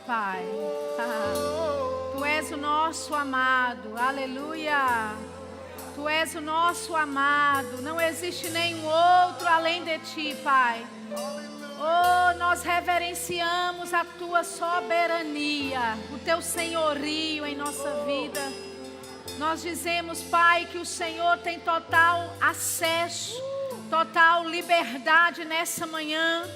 Pai. Tu és o nosso amado, aleluia. Tu és o nosso amado, não existe nenhum outro além de Ti, Pai. Oh, nós reverenciamos a Tua soberania, o Teu senhorio em nossa vida. Nós dizemos, Pai, que o Senhor tem total acesso, total liberdade nessa manhã.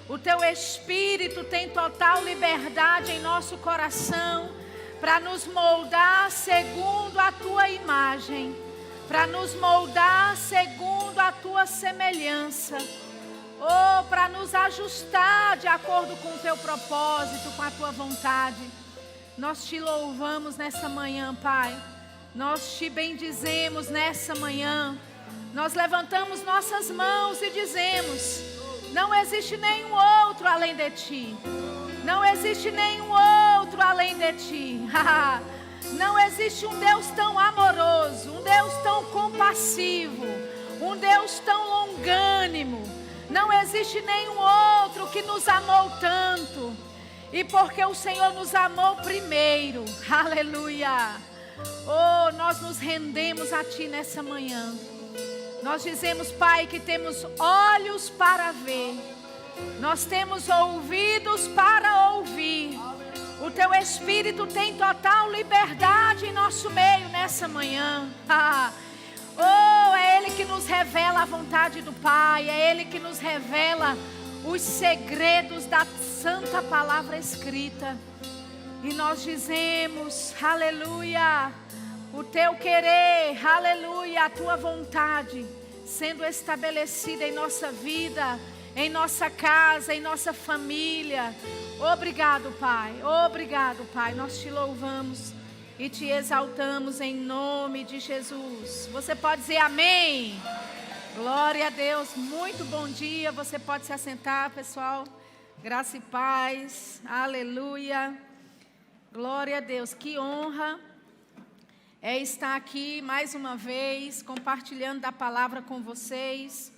O Teu Espírito tem total liberdade em nosso coração para nos moldar segundo a Tua imagem, para nos moldar segundo a Tua semelhança. Oh, para nos ajustar de acordo com o Teu propósito, com a Tua vontade. Nós Te louvamos nessa manhã, Pai. Nós Te bendizemos nessa manhã. Nós levantamos nossas mãos e dizemos: não existe nenhum outro além de Ti. Não existe nenhum outro além de Ti. Não existe um Deus tão amoroso, um Deus tão compassivo, um Deus tão longânimo. Não existe nenhum outro que nos amou tanto. E porque o Senhor nos amou primeiro, aleluia. Oh, nós nos rendemos a Ti nessa manhã. Nós dizemos, Pai, que temos olhos para ver. Nós temos ouvidos para ouvir. O Teu Espírito tem total liberdade em nosso meio nessa manhã. Oh, é Ele que nos revela a vontade do Pai. É Ele que nos revela os segredos da santa palavra escrita. E nós dizemos, aleluia, o Teu querer, aleluia, a Tua vontade sendo estabelecida em nossa vida, em nossa casa, em nossa família. Obrigado, Pai. Obrigado, Pai. Nós Te louvamos e Te exaltamos em nome de Jesus. Você pode dizer amém? Glória a Deus. Muito bom dia. Você pode se assentar, pessoal. Graça e paz. Aleluia. Glória a Deus. Que honra é estar aqui mais uma vez, compartilhando da palavra com vocês.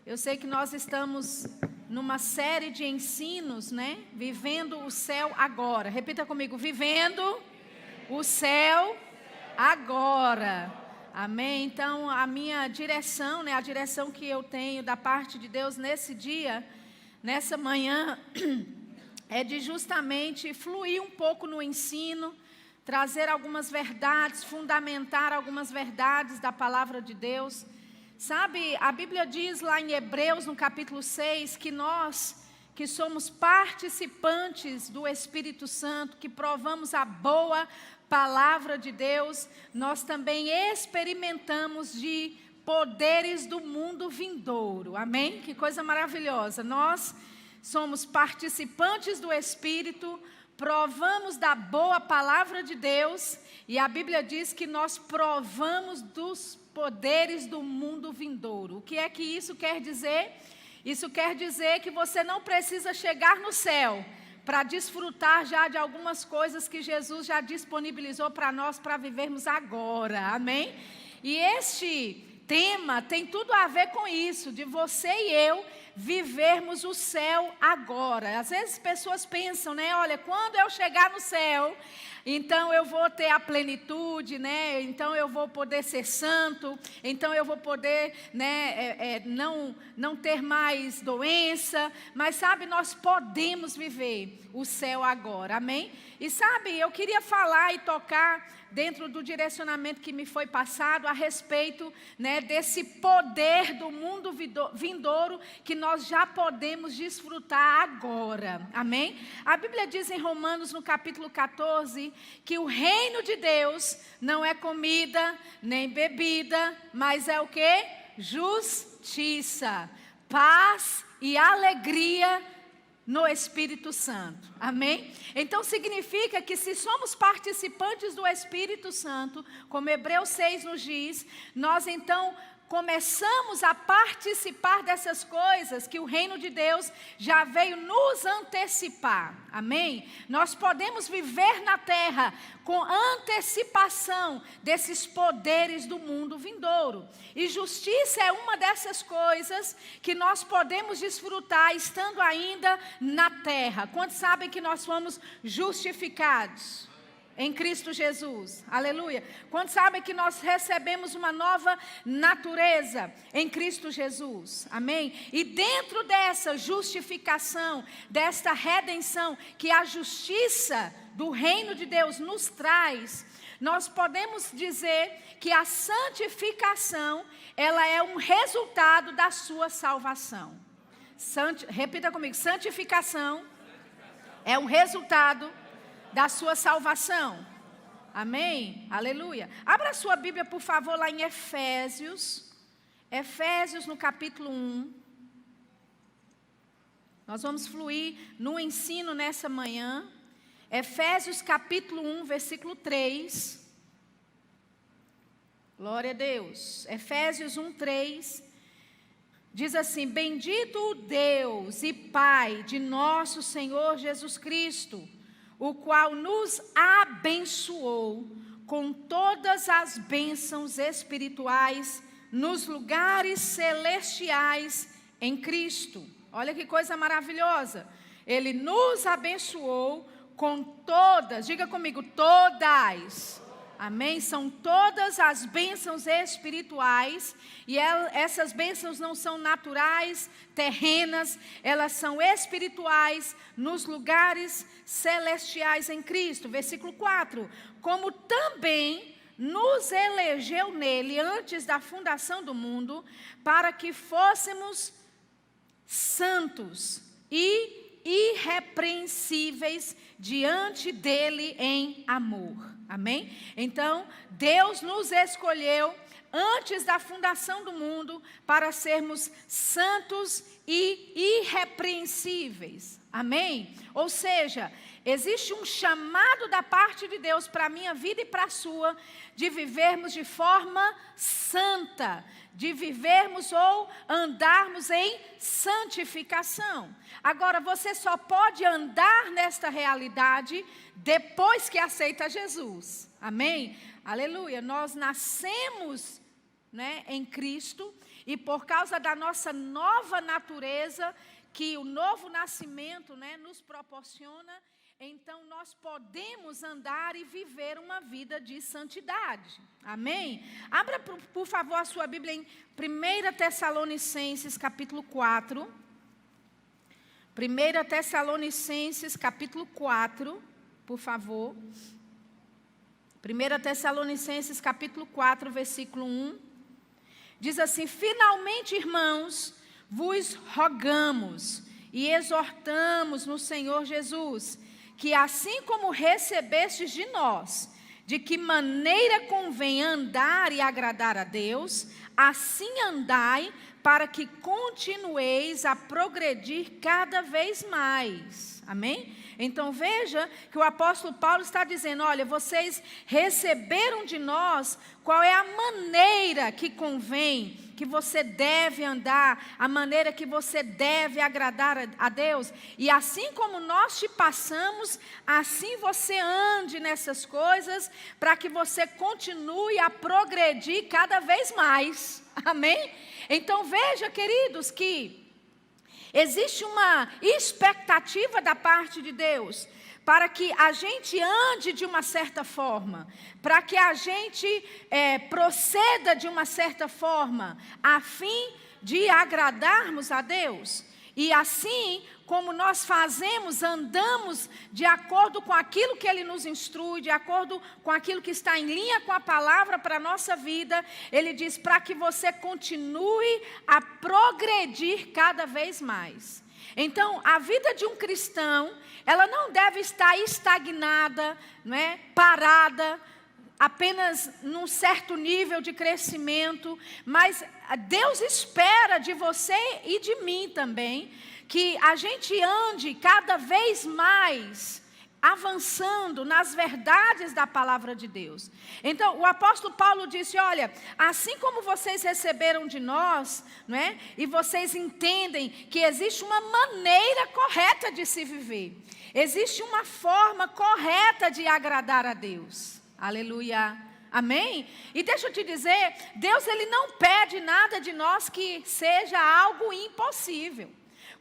Eu sei que nós estamos numa série de ensinos, né? Vivendo o céu agora. Repita comigo, vivendo o céu agora. Amém? Então, a minha direção, né? A direção que eu tenho da parte de Deus nesse dia, nessa manhã, é de justamente fluir um pouco no ensino, trazer algumas verdades, fundamentar algumas verdades da palavra de Deus. Sabe, a Bíblia diz lá em Hebreus, no capítulo 6, que nós, que somos participantes do Espírito Santo, que provamos a boa palavra de Deus, nós também experimentamos de poderes do mundo vindouro. Amém? Que coisa maravilhosa. Nós somos participantes do Espírito, provamos da boa palavra de Deus, e a Bíblia diz que nós provamos dos poderes do mundo vindouro. O que é que isso quer dizer? Isso quer dizer que você não precisa chegar no céu para desfrutar já de algumas coisas que Jesus já disponibilizou para nós para vivermos agora. Amém? E este tema tem tudo a ver com isso, de você e eu vivermos o céu agora. Às vezes pessoas pensam, né? Olha, quando eu chegar no céu, então eu vou ter a plenitude, né? Então eu vou poder ser santo, então eu vou poder, né, não ter mais doença. Mas sabe, nós podemos viver o céu agora, amém? E sabe, eu queria falar e tocar dentro do direcionamento que me foi passado a respeito, né, desse poder do mundo vindouro que nós já podemos desfrutar agora, amém? A Bíblia diz em Romanos, no capítulo 14, que o reino de Deus não é comida nem bebida, mas é o quê? Justiça, paz e alegria no Espírito Santo, amém? Então significa que se somos participantes do Espírito Santo, como Hebreus 6 nos diz, nós então começamos a participar dessas coisas que o reino de Deus já veio nos antecipar. Amém? Nós podemos viver na terra com antecipação desses poderes do mundo vindouro. E justiça é uma dessas coisas que nós podemos desfrutar estando ainda na terra. Quantos sabem que nós fomos justificados em Cristo Jesus? Aleluia. Quantos sabem que nós recebemos uma nova natureza em Cristo Jesus? Amém? E dentro dessa justificação, desta redenção que a justiça do reino de Deus nos traz, nós podemos dizer que a santificação, ela é um resultado da sua salvação. Repita comigo, santificação é um resultado da sua salvação. Amém? Aleluia. Abra sua Bíblia, por favor, lá em Efésios. Efésios, no capítulo 1. Nós vamos fluir no ensino nessa manhã. Efésios, capítulo 1, versículo 3. Glória a Deus. Efésios 1, 3. Diz assim: bendito o Deus e Pai de nosso Senhor Jesus Cristo, o qual nos abençoou com todas as bênçãos espirituais nos lugares celestiais em Cristo. Olha que coisa maravilhosa. Ele nos abençoou com todas, diga comigo, todas. Amém? São todas as bênçãos espirituais. E essas bênçãos não são naturais, terrenas. Elas são espirituais nos lugares celestiais em Cristo. Versículo 4. Como também nos elegeu nele antes da fundação do mundo, para que fôssemos santos e irrepreensíveis diante dele em amor. Amém? Então, Deus nos escolheu antes da fundação do mundo para sermos santos e irrepreensíveis. Amém? Ou seja, existe um chamado da parte de Deus para a minha vida e para a sua, de vivermos de forma santa, de vivermos ou andarmos em santificação. Agora, você só pode andar nesta realidade depois que aceita Jesus. Amém? Aleluia. Nós nascemos, em Cristo, e por causa da nossa nova natureza, que o novo nascimento, nos proporciona, então nós podemos andar e viver uma vida de santidade. Amém? Abra, por favor, a sua Bíblia em 1 Tessalonicenses, capítulo 4. 1 Tessalonicenses, capítulo 4, por favor. 1 Tessalonicenses, capítulo 4, versículo 1. Diz assim: finalmente, irmãos, vos rogamos e exortamos no Senhor Jesus, que assim como recebestes de nós, de que maneira convém andar e agradar a Deus, assim andai, para que continueis a progredir cada vez mais. Amém? Então veja que o apóstolo Paulo está dizendo: olha, vocês receberam de nós qual é a maneira que convém, que você deve andar, a maneira que você deve agradar a Deus. E assim como nós te passamos, assim você ande nessas coisas, para que você continue a progredir cada vez mais. Amém? Então veja, queridos, que existe uma expectativa da parte de Deus para que a gente ande de uma certa forma, para que a gente proceda de uma certa forma, a fim de agradarmos a Deus. E assim como nós fazemos, andamos de acordo com aquilo que Ele nos instrui, de acordo com aquilo que está em linha com a palavra para a nossa vida, Ele diz para que você continue a progredir cada vez mais. Então, a vida de um cristão, ela não deve estar estagnada, parada, apenas num certo nível de crescimento, mas Deus espera de você e de mim também, que a gente ande cada vez mais avançando nas verdades da palavra de Deus. Então, o apóstolo Paulo disse, olha, assim como vocês receberam de nós, não é? E vocês entendem que existe uma maneira correta de se viver. Existe uma forma correta de agradar a Deus. Aleluia. Amém? E deixa eu te dizer, Deus ele não pede nada de nós que seja algo impossível.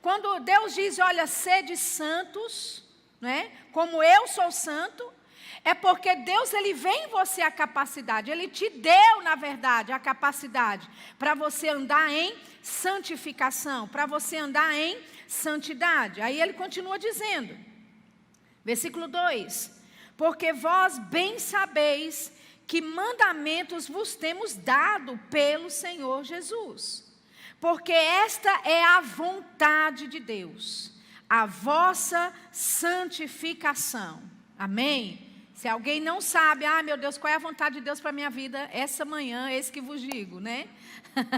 Quando Deus diz, olha, sede santos, não é? Como eu sou santo, é porque Deus ele vê em você a capacidade, Ele te deu, na verdade, a capacidade para você andar em santificação, para você andar em santidade. Aí ele continua dizendo, versículo 2, porque vós bem sabeis que mandamentos vos temos dado pelo Senhor Jesus. Porque esta é a vontade de Deus, a vossa santificação. Amém? Se alguém não sabe, meu Deus, qual é a vontade de Deus para a minha vida? Essa manhã, eis que vos digo, né?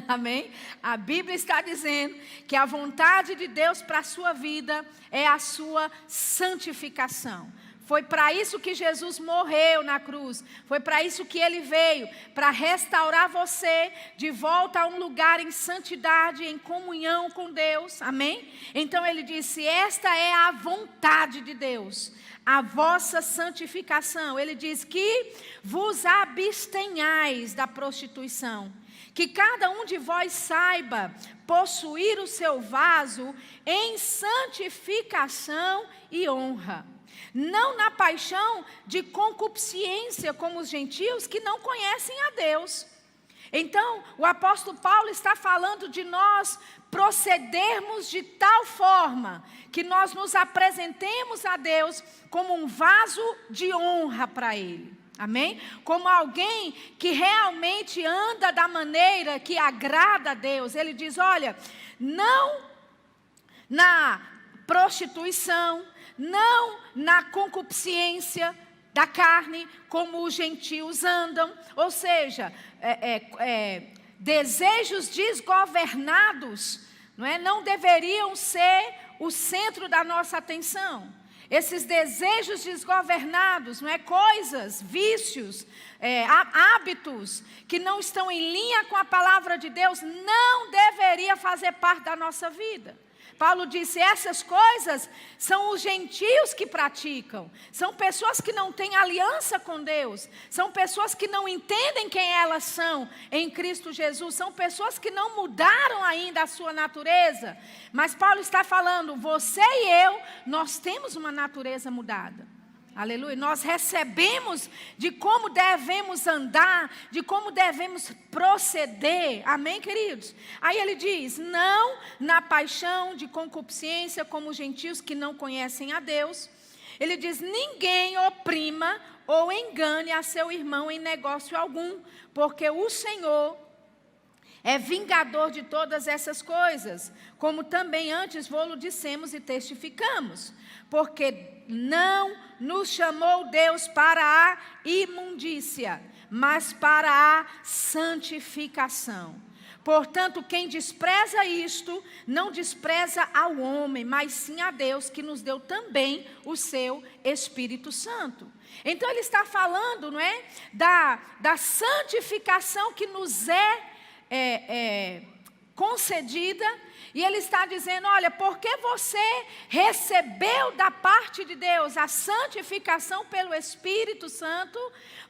Amém? A Bíblia está dizendo que a vontade de Deus para a sua vida é a sua santificação. Foi para isso que Jesus morreu na cruz. Foi para isso que Ele veio. Para restaurar você de volta a um lugar em santidade, em comunhão com Deus. Amém? Então Ele disse, esta é a vontade de Deus. A vossa santificação. Ele diz que vos abstenhais da prostituição. Que cada um de vós saiba possuir o seu vaso em santificação e honra. Não na paixão de concupiscência como os gentios que não conhecem a Deus. Então, o apóstolo Paulo está falando de nós procedermos de tal forma que nós nos apresentemos a Deus como um vaso de honra para Ele. Amém? Como alguém que realmente anda da maneira que agrada a Deus. Ele diz, olha, não na prostituição, não na concupiscência da carne, como os gentios andam, ou seja, desejos desgovernados, não deveriam ser o centro da nossa atenção. Esses desejos desgovernados, coisas, vícios, hábitos que não estão em linha com a palavra de Deus, não deveria fazer parte da nossa vida. Paulo disse, essas coisas são os gentios que praticam, são pessoas que não têm aliança com Deus, são pessoas que não entendem quem elas são em Cristo Jesus, são pessoas que não mudaram ainda a sua natureza, mas Paulo está falando, você e eu, nós temos uma natureza mudada. Aleluia, nós recebemos de como devemos andar, de como devemos proceder, amém, queridos? Aí ele diz, não na paixão de concupiscência como os gentios que não conhecem a Deus. Ele diz, ninguém oprima ou engane a seu irmão em negócio algum, porque o Senhor é vingador de todas essas coisas, como também antes vô-lo dissemos e testificamos, porque não nos chamou Deus para a imundícia, mas para a santificação. Portanto, quem despreza isto, não despreza ao homem, mas sim a Deus, que nos deu também o seu Espírito Santo. Então, ele está falando, da santificação que nos é concedida, e ele está dizendo, olha, porque você recebeu da parte de Deus a santificação pelo Espírito Santo,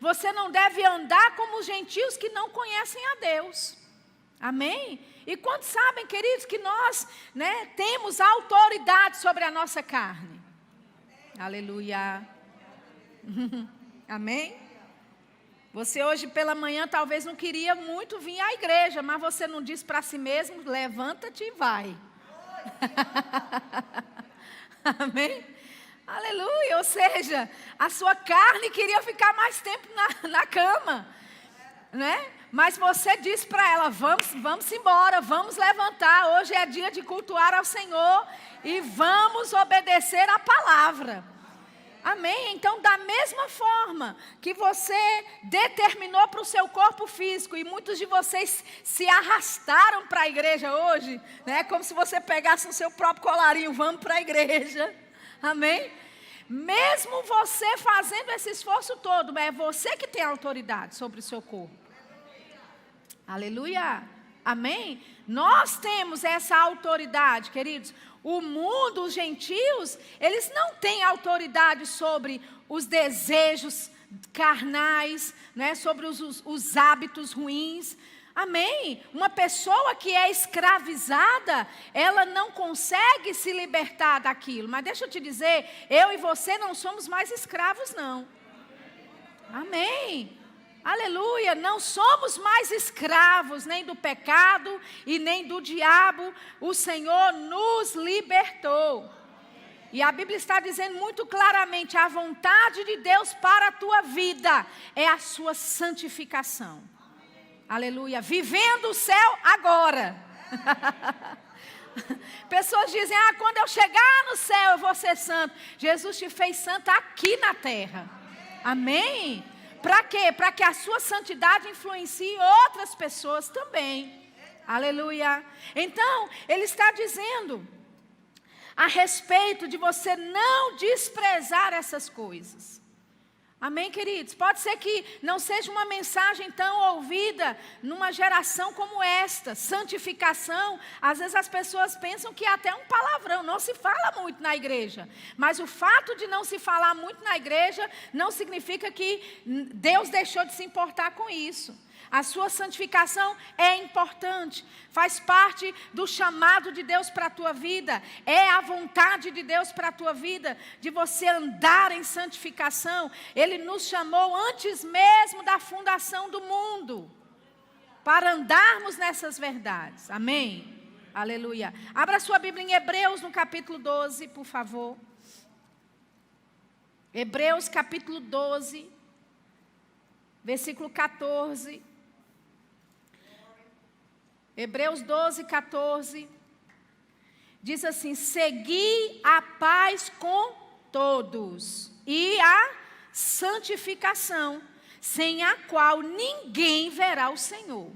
você não deve andar como os gentios que não conhecem a Deus. Amém? E quantos sabem, queridos, que nós temos autoridade sobre a nossa carne? Aleluia. Amém? Você hoje pela manhã talvez não queria muito vir à igreja, mas você não disse para si mesmo, levanta-te e vai. Amém? Aleluia, ou seja, a sua carne queria ficar mais tempo na cama, Mas você disse para ela, vamos embora, vamos levantar, hoje é dia de cultuar ao Senhor e vamos obedecer a palavra. Amém? Então, da mesma forma que você determinou para o seu corpo físico, e muitos de vocês se arrastaram para a igreja hoje, como se você pegasse o seu próprio colarinho, vamos para a igreja. Amém? mesmo você fazendo esse esforço todo, é você que tem autoridade sobre o seu corpo. Aleluia. Amém? Nós temos essa autoridade, queridos. O mundo, os gentios, eles não têm autoridade sobre os desejos carnais, né? Sobre os hábitos ruins. Amém? Uma pessoa que é escravizada, ela não consegue se libertar daquilo. Mas deixa eu te dizer, eu e você não somos mais escravos, não. Amém? Aleluia, não somos mais escravos nem do pecado e nem do diabo. O Senhor nos libertou. E a Bíblia está dizendo muito claramente, a vontade de Deus para a tua vida é a sua santificação. Aleluia, vivendo o céu agora. Pessoas dizem, quando eu chegar no céu eu vou ser santo. Jesus te fez santo aqui na terra. Amém? Para quê? Para que a sua santidade influencie outras pessoas também. Aleluia. Então, ele está dizendo a respeito de você não desprezar essas coisas. Amém, queridos? Pode ser que não seja uma mensagem tão ouvida numa geração como esta. Santificação, às vezes as pessoas pensam que é até um palavrão, não se fala muito na igreja. Mas o fato de não se falar muito na igreja não significa que Deus deixou de se importar com isso. A sua santificação é importante, faz parte do chamado de Deus para a tua vida, é a vontade de Deus para a tua vida, de você andar em santificação. Ele nos chamou antes mesmo da fundação do mundo, para andarmos nessas verdades, amém? Aleluia. Abra sua Bíblia em Hebreus no capítulo 12, por favor. Hebreus capítulo 12, versículo 14. Hebreus 12, 14, diz assim, segui a paz com todos e a santificação, sem a qual ninguém verá o Senhor.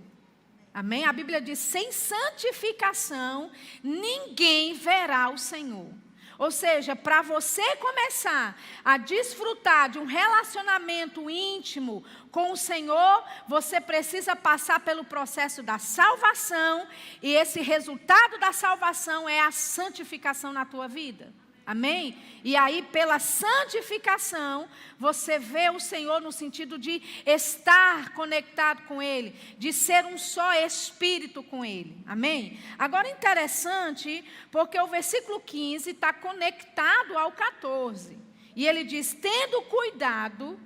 Amém? A Bíblia diz, sem santificação, ninguém verá o Senhor. Ou seja, para você começar a desfrutar de um relacionamento íntimo com o Senhor, você precisa passar pelo processo da salvação, e esse resultado da salvação é a santificação na tua vida. Amém? E aí, pela santificação, você vê o Senhor no sentido de estar conectado com Ele, de ser um só espírito com Ele. Amém? Agora, interessante, porque o versículo 15 está conectado ao 14. E ele diz, tendo cuidado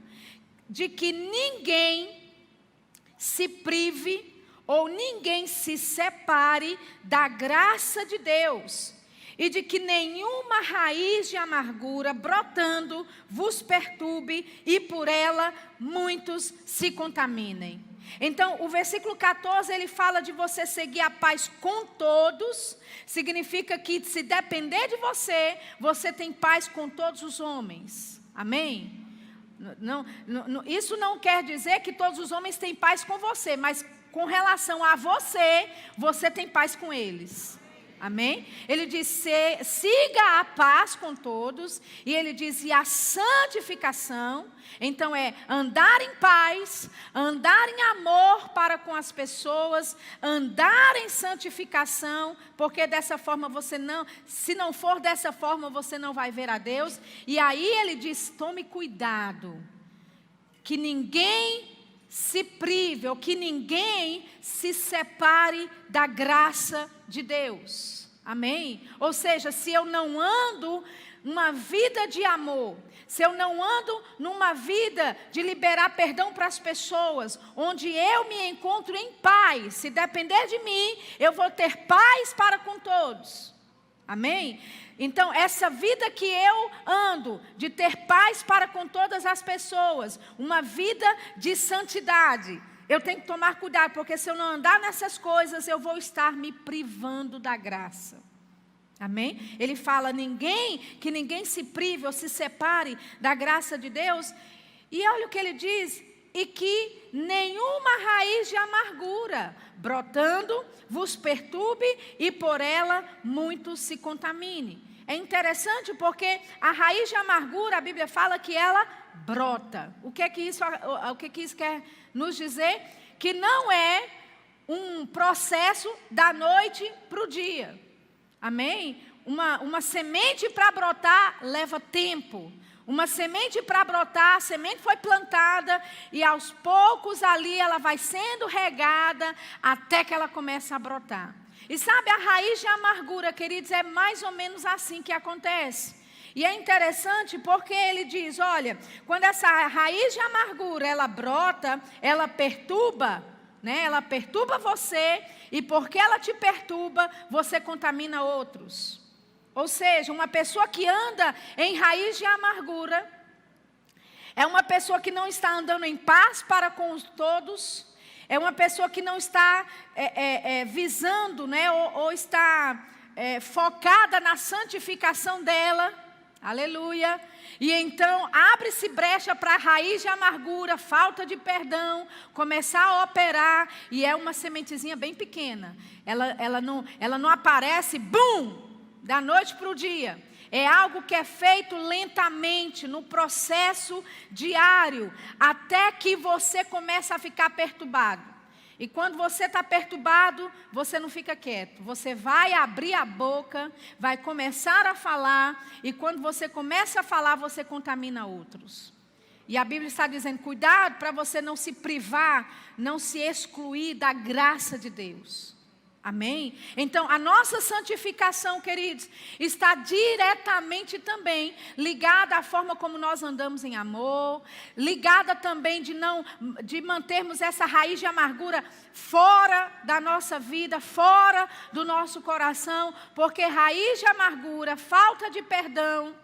de que ninguém se prive ou ninguém se separe da graça de Deus, e de que nenhuma raiz de amargura brotando vos perturbe e por ela muitos se contaminem. Então, o versículo 14, ele fala de você seguir a paz com todos. Significa que se depender de você, você tem paz com todos os homens. Amém? Isso não quer dizer que todos os homens têm paz com você, mas com relação a você, você tem paz com eles. Amém? Ele diz, siga a paz com todos. E ele diz, e a santificação. Então é andar em paz, andar em amor para com as pessoas, andar em santificação, porque dessa forma você não, se não for dessa forma, você não vai ver a Deus. E aí ele diz, tome cuidado, que ninguém se prive, ou que ninguém se separe da graça de Deus. Amém? Ou seja, se eu não ando uma vida de amor, se eu não ando numa vida de liberar perdão para as pessoas, onde eu me encontro em paz, se depender de mim, eu vou ter paz para com todos. Amém? Então, essa vida que eu ando, de ter paz para com todas as pessoas, uma vida de santidade, eu tenho que tomar cuidado, porque se eu não andar nessas coisas, eu vou estar me privando da graça. Amém? Ele fala, que ninguém se prive ou se separe da graça de Deus. E olha o que ele diz, e que nenhuma raiz de amargura brotando vos perturbe e por ela muitos se contamine. É interessante porque a raiz de amargura, a Bíblia fala que ela brota. O que é que isso quer nos dizer? Que não é um processo da noite para o dia. Amém? Uma semente para brotar leva tempo. Uma semente para brotar, a semente foi plantada e aos poucos ali ela vai sendo regada até que ela começa a brotar. E sabe, a raiz de amargura, queridos, é mais ou menos assim que acontece. E é interessante porque ele diz, olha, quando essa raiz de amargura, ela brota, ela perturba, né? Ela perturba você e porque ela te perturba, você contamina outros. Ou seja, uma pessoa que anda em raiz de amargura, é uma pessoa que não está andando em paz para com todos. É uma pessoa que não está visando, né, ou está focada na santificação dela. Aleluia. E então abre-se brecha para a raiz de amargura, falta de perdão, começar a operar. E é uma sementezinha bem pequena. Ela não aparece, bum, da noite para o dia. É algo que é feito lentamente, no processo diário, até que você começa a ficar perturbado. E quando você está perturbado, você não fica quieto. Você vai abrir a boca, vai começar a falar, e quando você começa a falar, você contamina outros. E a Bíblia está dizendo, cuidado para você não se privar, não se excluir da graça de Deus. Amém? Então, a nossa santificação, queridos, está diretamente também ligada à forma como nós andamos em amor, ligada também de mantermos essa raiz de amargura fora da nossa vida, fora do nosso coração, porque raiz de amargura, falta de perdão,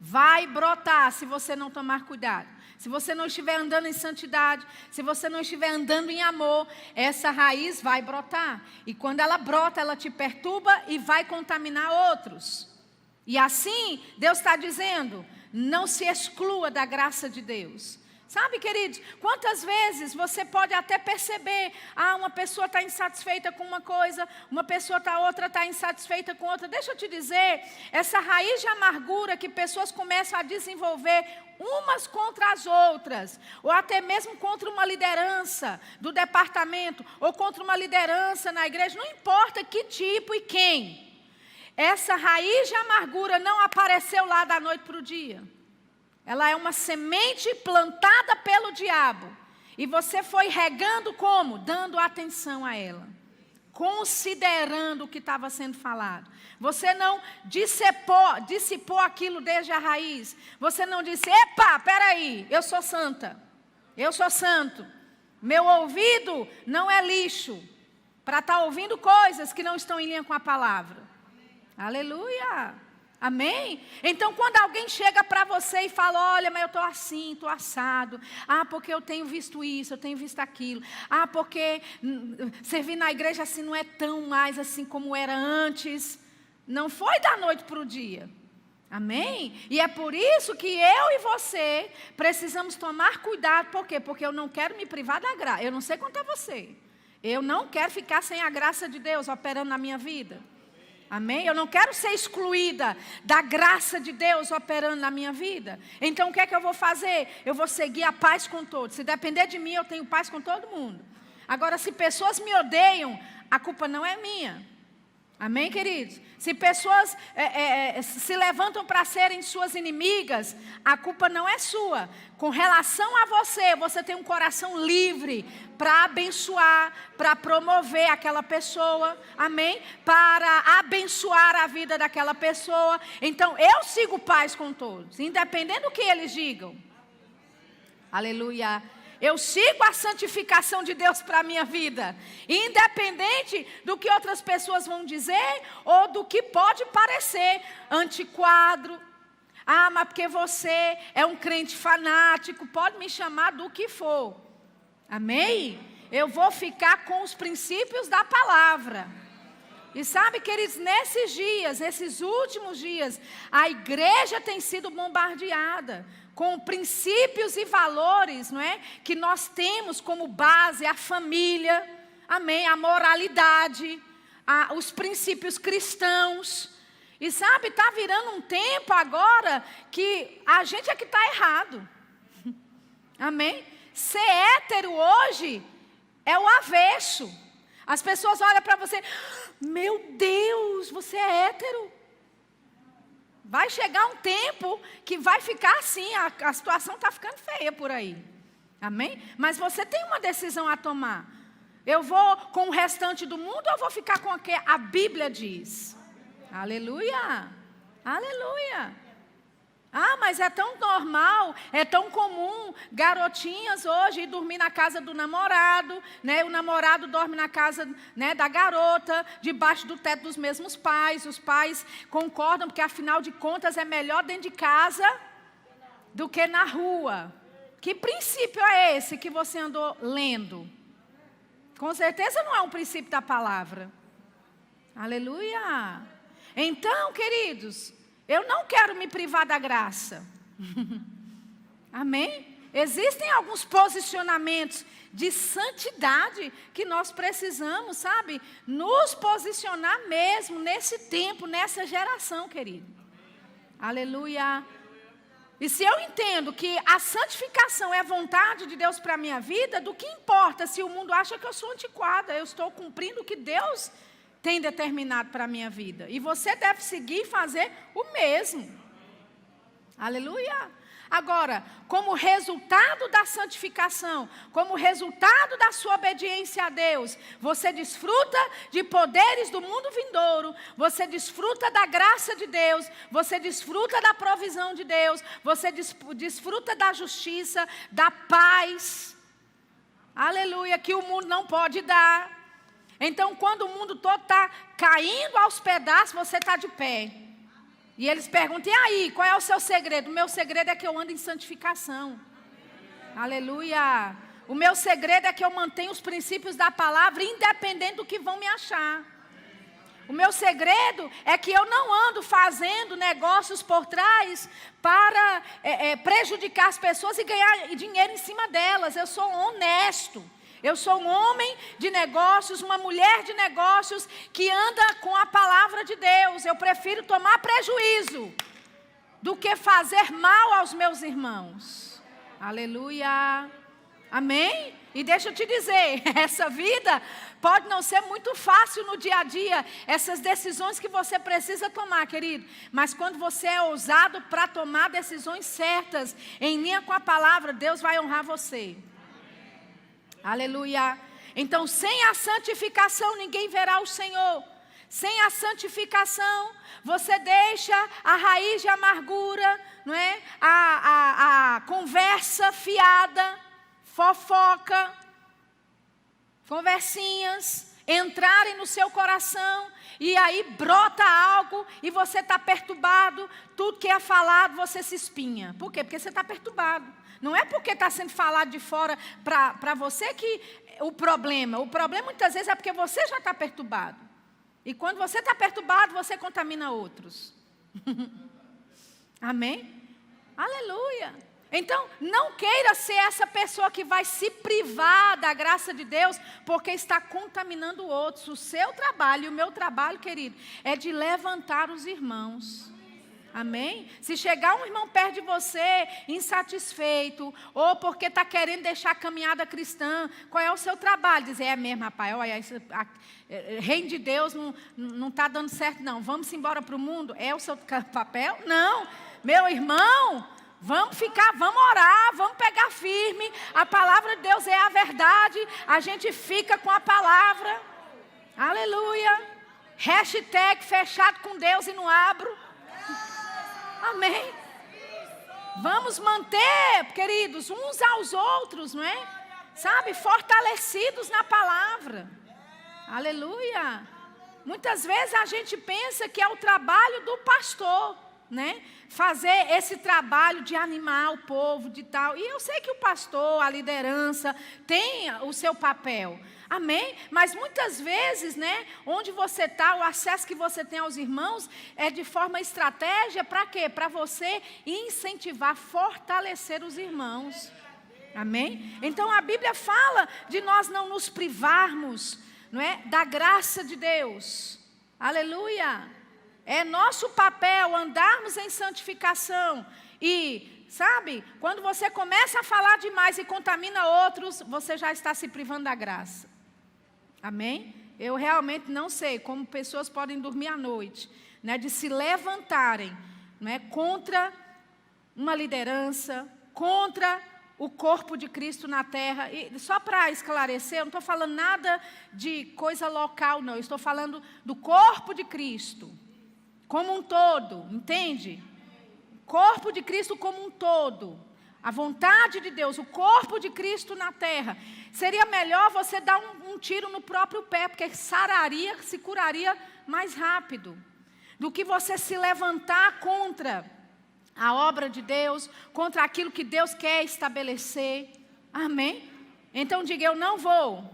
vai brotar se você não tomar cuidado. Se você não estiver andando em santidade, se você não estiver andando em amor, essa raiz vai brotar. E quando ela brota, ela te perturba e vai contaminar outros. E assim, Deus está dizendo, não se exclua da graça de Deus. Sabe, queridos, quantas vezes você pode até perceber, uma pessoa está insatisfeita com uma coisa, outra está insatisfeita com outra. Deixa eu te dizer, essa raiz de amargura que pessoas começam a desenvolver umas contra as outras, ou até mesmo contra uma liderança do departamento, ou contra uma liderança na igreja, não importa que tipo e quem. Essa raiz de amargura não apareceu lá da noite para o dia. Ela é uma semente plantada pelo diabo. E você foi regando como? Dando atenção a ela. Considerando o que estava sendo falado. Você não dissipou aquilo desde a raiz. Você não disse, epa, peraí, eu sou santa. Eu sou santo. Meu ouvido não é lixo para estar ouvindo coisas que não estão em linha com a palavra. Aleluia. Amém? Então quando alguém chega para você e fala, olha, mas eu estou assim, estou assado. Porque eu tenho visto isso, eu tenho visto aquilo. Porque servir na igreja assim não é tão mais assim como era antes. Não foi da noite para o dia. Amém? E é por isso que eu e você precisamos tomar cuidado. Por quê? Porque eu não quero me privar da graça. Eu não sei quanto a você. Eu não quero ficar sem a graça de Deus operando na minha vida. Amém? Eu não quero ser excluída da graça de Deus operando na minha vida. Então o que é que eu vou fazer? Eu vou seguir a paz com todos. Se depender de mim, eu tenho paz com todo mundo. Agora, se pessoas me odeiam, a culpa não é minha. Amém, queridos? Se pessoas se levantam para serem suas inimigas, a culpa não é sua. Com relação a você, você tem um coração livre para abençoar, para promover aquela pessoa, amém? Para abençoar a vida daquela pessoa. Então, eu sigo paz com todos, independente do que eles digam. Aleluia. Eu sigo a santificação de Deus para a minha vida, independente do que outras pessoas vão dizer ou do que pode parecer antiquado. Mas porque você é um crente fanático, pode me chamar do que for. Amém? Eu vou ficar com os princípios da palavra. E sabe, queridos, nesses dias, esses últimos dias, a igreja tem sido bombardeada com princípios e valores, não é? Que nós temos como base a família, amém? A moralidade, os princípios cristãos. E sabe, está virando um tempo agora que a gente é que está errado. Amém? Ser hétero hoje é o avesso. As pessoas olham para você, meu Deus, você é hétero. Vai chegar um tempo que vai ficar assim, a situação está ficando feia por aí. Amém? Mas você tem uma decisão a tomar. Eu vou com o restante do mundo ou eu vou ficar com o que a Bíblia diz? Aleluia! Aleluia! Ah, mas é tão normal, é tão comum garotinhas hoje ir dormir na casa do namorado, né? O namorado dorme na casa, né, da garota, debaixo do teto dos mesmos pais. Os pais concordam porque afinal de contas é melhor dentro de casa do que na rua. Que princípio é esse que você andou lendo? Com certeza não é um princípio da palavra. Aleluia! Então, queridos, eu não quero me privar da graça. Amém? Existem alguns posicionamentos de santidade que nós precisamos, sabe? Nos posicionar mesmo nesse tempo, nessa geração, querido. Aleluia. E se eu entendo que a santificação é a vontade de Deus para a minha vida, do que importa se o mundo acha que eu sou antiquada? Eu estou cumprindo o que Deus tem determinado para a minha vida. E você deve seguir e fazer o mesmo. Aleluia. Agora, como resultado da santificação, como resultado da sua obediência a Deus, você desfruta de poderes do mundo vindouro, você desfruta da graça de Deus, você desfruta da provisão de Deus, você desfruta da justiça, da paz. Aleluia, que o mundo não pode dar. Então, quando o mundo todo está caindo aos pedaços, você está de pé. E eles perguntam, e aí, qual é o seu segredo? O meu segredo é que eu ando em santificação. Aleluia. O meu segredo é que eu mantenho os princípios da palavra, independente do que vão me achar. O meu segredo é que eu não ando fazendo negócios por trás para prejudicar as pessoas e ganhar dinheiro em cima delas. Eu sou honesto. Eu sou um homem de negócios, uma mulher de negócios que anda com a palavra de Deus. Eu prefiro tomar prejuízo do que fazer mal aos meus irmãos. Aleluia. Amém? E deixa eu te dizer, essa vida pode não ser muito fácil no dia a dia, essas decisões que você precisa tomar, querido. Mas quando você é ousado para tomar decisões certas, em linha com a palavra, Deus vai honrar você. Aleluia. Então, sem a santificação, ninguém verá o Senhor. Sem a santificação, você deixa a raiz de amargura, não é? A conversa fiada, fofoca, conversinhas, entrarem no seu coração, e aí brota algo, e você está perturbado, tudo que é falado, você se espinha. Por quê? Porque você está perturbado. Não é porque está sendo falado de fora para você que o problema muitas vezes é porque você já está perturbado. E quando você está perturbado, você contamina outros. Amém? Aleluia. Então, não queira ser essa pessoa que vai se privar da graça de Deus, porque está contaminando outros. O seu trabalho e o meu trabalho, querido, é de levantar os irmãos. Amém? Se chegar um irmão perto de você, insatisfeito, ou porque está querendo deixar a caminhada cristã, qual é o seu trabalho? Dizer, é mesmo, rapaz, olha, reino de Deus não está dando certo, não. Vamos embora para o mundo? É o seu papel? Não. Meu irmão, vamos orar, vamos pegar firme. A palavra de Deus é a verdade. A gente fica com a palavra. Aleluia. Hashtag fechado com Deus e não abro. Amém? Vamos manter, queridos, uns aos outros, não é? Sabe, fortalecidos na palavra. Aleluia. Muitas vezes a gente pensa que é o trabalho do pastor, né? Fazer esse trabalho de animar o povo, de tal. E eu sei que o pastor, a liderança, tem o seu papel. Amém? Mas muitas vezes, né, onde você está, o acesso que você tem aos irmãos é de forma estratégia para quê? Para você incentivar, fortalecer os irmãos. Amém? Então a Bíblia fala de nós não nos privarmos, não é, da graça de Deus. Aleluia. É nosso papel andarmos em santificação. E, sabe, quando você começa a falar demais e contamina outros, você já está se privando da graça. Amém? Eu realmente não sei como pessoas podem dormir à noite, né, de se levantarem, né, contra uma liderança, contra o corpo de Cristo na terra. E só para esclarecer, eu não estou falando nada de coisa local, não. Eu estou falando do corpo de Cristo como um todo, entende? Corpo de Cristo como um todo. A vontade de Deus, o corpo de Cristo na terra. Seria melhor você dar um tiro no próprio pé, porque sararia, se curaria mais rápido, do que você se levantar contra a obra de Deus, contra aquilo que Deus quer estabelecer. Amém? Então diga, eu não vou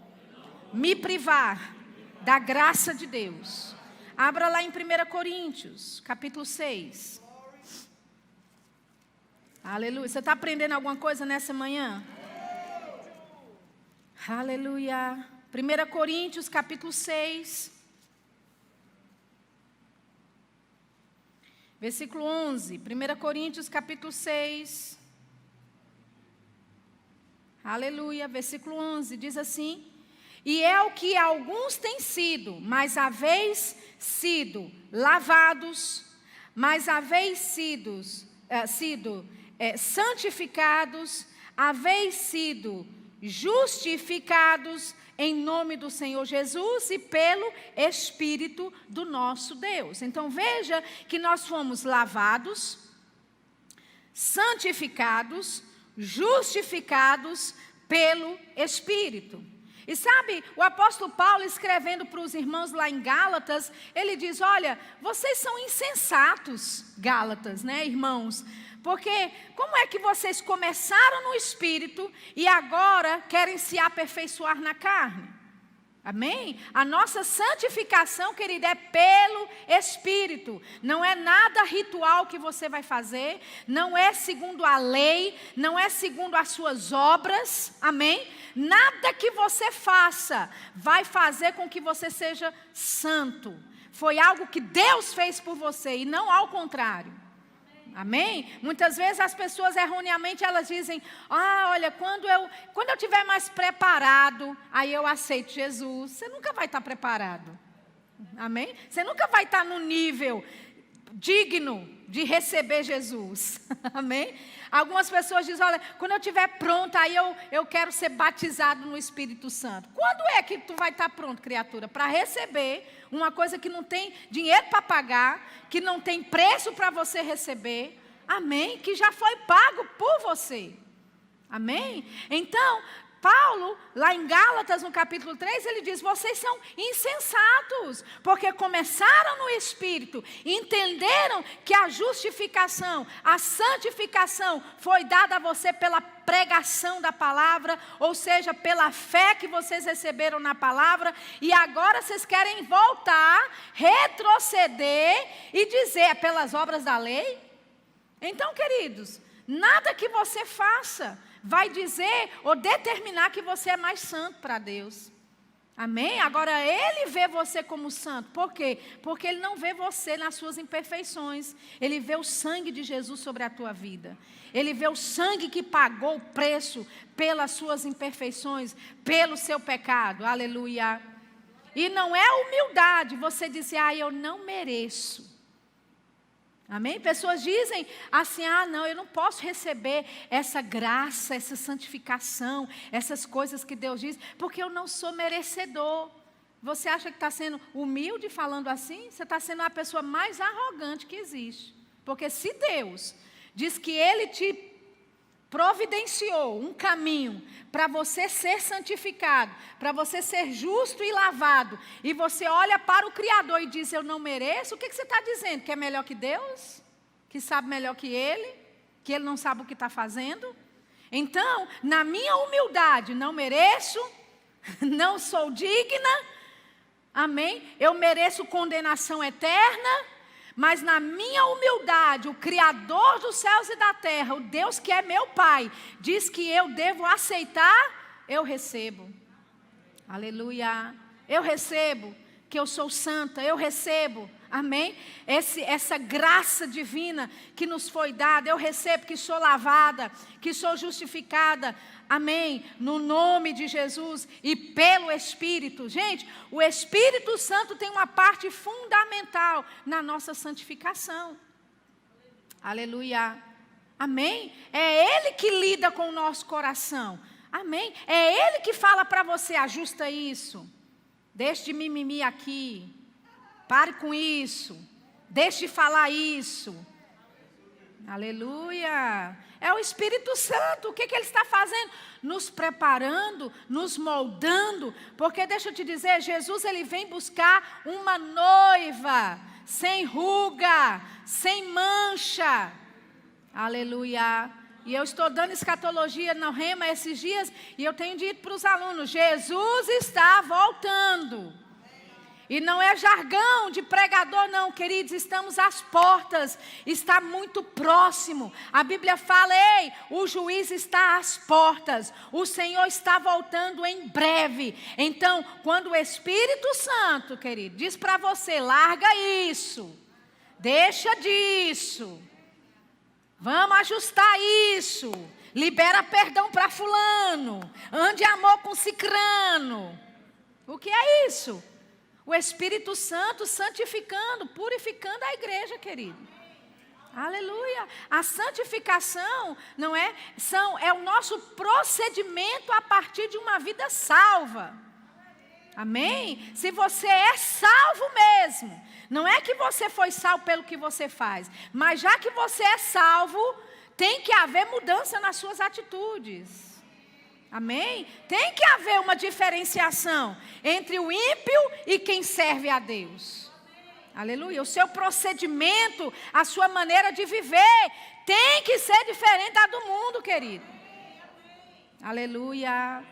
me privar da graça de Deus. Abra lá em 1 Coríntios, capítulo 6. Aleluia. Você está aprendendo alguma coisa nessa manhã? Aleluia. 1 Coríntios, capítulo 6. Versículo 11, 1 Coríntios capítulo 6, aleluia, versículo 11, diz assim: e é o que alguns têm sido, mas haveis sido lavados, mas haveis sido santificados, haveis sido justificados em nome do Senhor Jesus e pelo Espírito do nosso Deus. Então veja que nós fomos lavados, santificados, justificados pelo Espírito. E sabe, o apóstolo Paulo escrevendo para os irmãos lá em Gálatas, ele diz, olha, vocês são insensatos, Gálatas, né, irmãos? Porque como é que vocês começaram no Espírito e agora querem se aperfeiçoar na carne? Amém? A nossa santificação, querida, é pelo Espírito. Não é nada ritual que você vai fazer, não é segundo a lei, não é segundo as suas obras. Amém? Nada que você faça vai fazer com que você seja santo. Foi algo que Deus fez por você e não ao contrário. Amém? Muitas vezes as pessoas erroneamente elas dizem, olha, quando eu estiver mais preparado, aí eu aceito Jesus. Você nunca vai estar preparado. Amém? Você nunca vai estar no nível digno de receber Jesus. Amém? Algumas pessoas dizem, olha, quando eu estiver pronta, aí eu quero ser batizado no Espírito Santo. Quando é que tu vai estar pronto, criatura? Para receber uma coisa que não tem dinheiro para pagar, que não tem preço para você receber. Amém? Que já foi pago por você. Amém? Então, Paulo, lá em Gálatas, no capítulo 3, ele diz, vocês são insensatos, porque começaram no Espírito, entenderam que a justificação, a santificação foi dada a você pela pregação da palavra, ou seja, pela fé que vocês receberam na palavra, e agora vocês querem voltar, retroceder e dizer, é pelas obras da lei? Então, queridos, nada que você faça vai dizer ou determinar que você é mais santo para Deus. Amém? Agora, Ele vê você como santo. Por quê? Porque Ele não vê você nas suas imperfeições. Ele vê o sangue de Jesus sobre a tua vida. Ele vê o sangue que pagou o preço pelas suas imperfeições, pelo seu pecado. Aleluia. E não é humildade você dizer, eu não mereço. Amém? Pessoas dizem assim, não, eu não posso receber essa graça, essa santificação, essas coisas que Deus diz, porque eu não sou merecedor. Você acha que está sendo humilde falando assim? Você está sendo a pessoa mais arrogante que existe. Porque se Deus diz que Ele te providenciou um caminho para você ser santificado, para você ser justo e lavado, e você olha para o Criador e diz, eu não mereço, o que você está dizendo? Que é melhor que Deus? Que sabe melhor que Ele? Que Ele não sabe o que está fazendo? Então, na minha humildade, não mereço, não sou digna, amém? Eu mereço condenação eterna. Mas na minha humildade, o Criador dos céus e da terra, o Deus que é meu Pai, diz que eu devo aceitar, eu recebo. Aleluia. Eu recebo que eu sou santa, eu recebo, Amém? Essa graça divina que nos foi dada, eu recebo que sou lavada, que sou justificada. Amém? No nome de Jesus e pelo Espírito. Gente, o Espírito Santo tem uma parte fundamental na nossa santificação. Aleluia. Amém? É Ele que lida com o nosso coração. Amém? É Ele que fala para você, ajusta isso. Deixe de mimimi aqui. Pare com isso. Deixe de falar isso. Aleluia. É o Espírito Santo. O que Ele está fazendo? Nos preparando, nos moldando. Porque deixa eu te dizer, Jesus Ele vem buscar uma noiva. Sem ruga, sem mancha. Aleluia. E eu estou dando escatologia no Rema esses dias. E eu tenho dito para os alunos, Jesus está voltando. E não é jargão de pregador não, queridos, estamos às portas, está muito próximo. A Bíblia fala, ei, o juiz está às portas, o Senhor está voltando em breve. Então, quando o Espírito Santo, querido, diz para você, larga isso, deixa disso, vamos ajustar isso, libera perdão para fulano, ande amor com cicrano. O que é isso? O Espírito Santo santificando, purificando a igreja, querido. Aleluia. A santificação, não é? É o nosso procedimento a partir de uma vida salva. Amém? Se você é salvo mesmo, não é que você foi salvo pelo que você faz, mas já que você é salvo, tem que haver mudança nas suas atitudes. Amém? Tem que haver uma diferenciação entre o ímpio e quem serve a Deus. Aleluia. O seu procedimento, a sua maneira de viver, tem que ser diferente da do mundo, querido. Aleluia.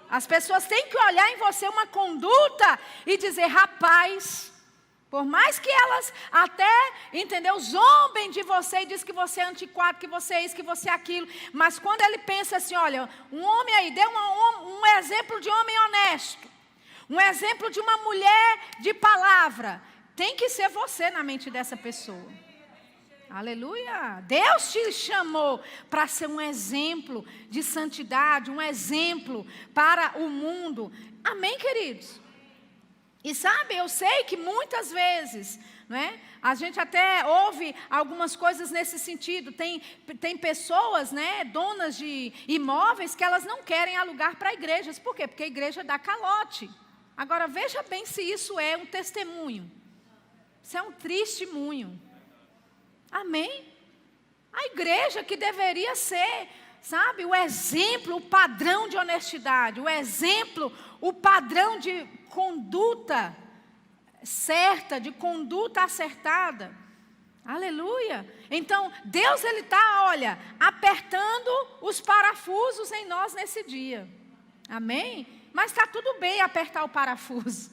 As pessoas têm que olhar em você uma conduta e dizer, rapaz, por mais que elas até, entendeu, zombem de você e diz que você é antiquado, que você é isso, que você é aquilo. Mas quando ele pensa assim, olha, um homem aí, dê um exemplo de homem honesto. Um exemplo de uma mulher de palavra. Tem que ser você na mente dessa pessoa. Aleluia. Deus te chamou para ser um exemplo de santidade, um exemplo para o mundo. Amém, queridos? E sabe, eu sei que muitas vezes, não é? A gente até ouve algumas coisas nesse sentido. Tem pessoas, né, donas de imóveis, que elas não querem alugar para igrejas. Por quê? Porque a igreja dá calote. Agora, veja bem se isso é um testemunho. Isso é um testemunho. Amém? A igreja que deveria ser, sabe, o exemplo, o padrão de honestidade, o exemplo, o padrão de conduta certa, de conduta acertada. Aleluia. Então, Deus ele está, olha, apertando os parafusos em nós nesse dia. Amém? Mas está tudo bem apertar o parafuso.